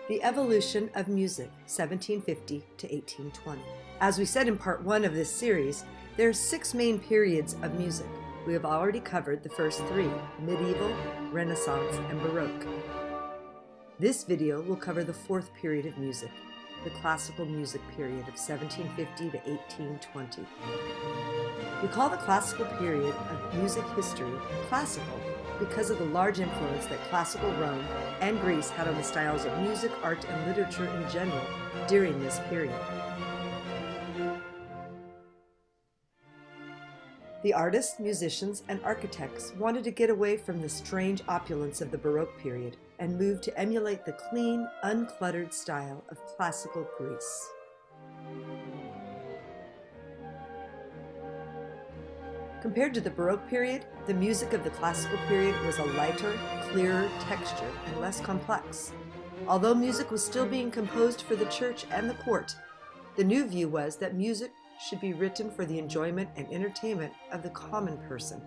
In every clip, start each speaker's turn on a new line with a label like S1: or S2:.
S1: The Evolution of Music, 1750 to 1820. As we said in part 1 of this series, there are 6 main periods of music. We have already covered the first 3, medieval, Renaissance, and Baroque. This video will cover the 4th period of music, the classical music period of 1750 to 1820. We call the classical period of music history classical because of the large influence that classical Rome and Greece had on the styles of music, art, and literature in general during this period. The artists, musicians, and architects wanted to get away from the strange opulence of the Baroque period and move to emulate the clean, uncluttered style of classical Greece. Compared to the Baroque period, the music of the classical period was a lighter, clearer texture and less complex. Although music was still being composed for the church and the court, the new view was that music should be written for the enjoyment and entertainment of the common person.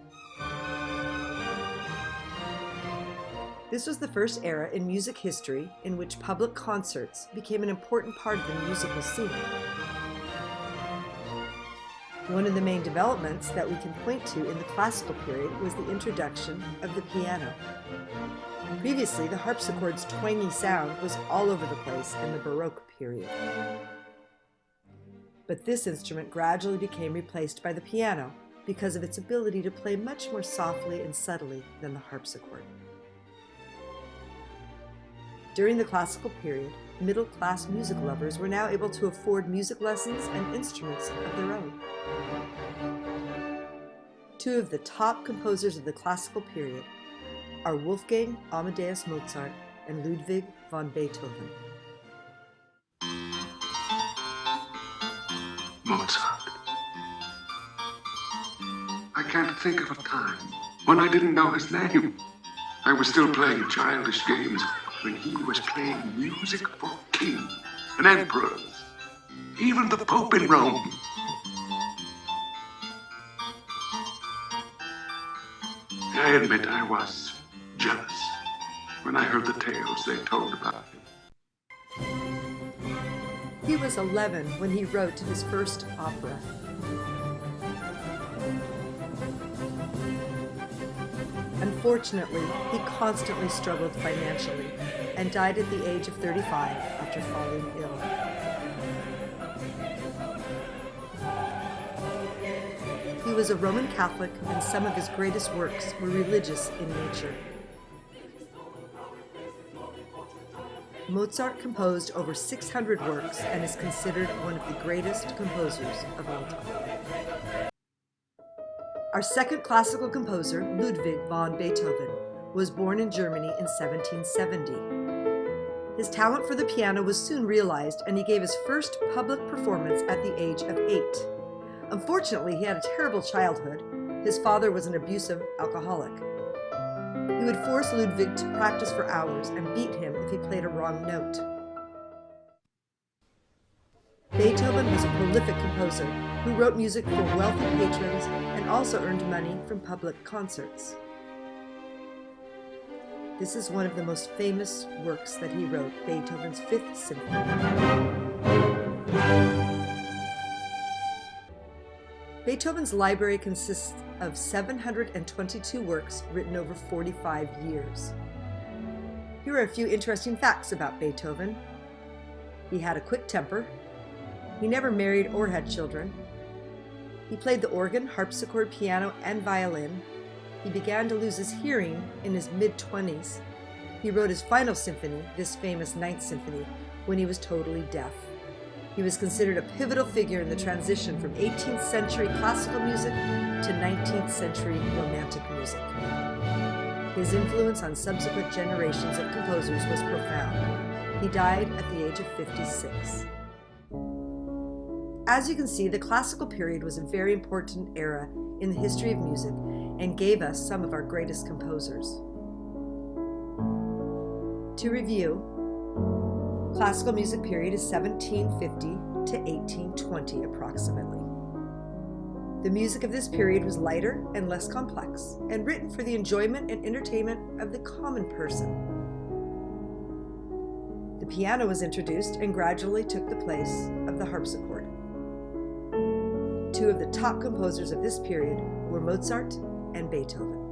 S1: This was the first era in music history in which public concerts became an important part of the musical scene. One of the main developments that we can point to in the classical period was the introduction of the piano. Previously, the harpsichord's twangy sound was all over the place in the Baroque period. But this instrument gradually became replaced by the piano because of its ability to play much more softly and subtly than the harpsichord. During the classical period, middle-class music lovers were now able to afford music lessons and instruments of their own. 2 of the top composers of the classical period are Wolfgang Amadeus Mozart and Ludwig van Beethoven.
S2: Mozart. I can't think of a time when I didn't know his name. I was still playing childish games when he was playing music for kings and emperors, even the Pope in Rome. I admit I was jealous when I heard the tales they told about him.
S1: He was 11 when he wrote his first opera. Unfortunately, he constantly struggled financially and died at the age of 35 after falling ill. He was a Roman Catholic, and some of his greatest works were religious in nature. Mozart composed over 600 works and is considered one of the greatest composers of all time. Our second classical composer, Ludwig van Beethoven, was born in Germany in 1770. His talent for the piano was soon realized, and he gave his first public performance at the age of 8. Unfortunately, he had a terrible childhood. His father was an abusive alcoholic. He would force Ludwig to practice for hours and beat him if he played a wrong note. Beethoven was a prolific composer who wrote music for wealthy patrons and also earned money from public concerts. This is one of the most famous works that he wrote, Beethoven's 5th Symphony. Beethoven's library consists of 722 works written over 45 years. Here are a few interesting facts about Beethoven. He had a quick temper. He never married or had children. He played the organ, harpsichord, piano, and violin. He began to lose his hearing in his mid-20s. He wrote his final symphony, this famous 9th Symphony, when he was totally deaf. He was considered a pivotal figure in the transition from 18th century classical music to 19th century Romantic music. His influence on subsequent generations of composers was profound. He died at the age of 56. As you can see, the classical period was a very important era in the history of music and gave us some of our greatest composers. To review, classical music period is 1750 to 1820 approximately. The music of this period was lighter and less complex, and written for the enjoyment and entertainment of the common person. The piano was introduced and gradually took the place of the harpsichord. Two of the top composers of this period were Mozart and Beethoven.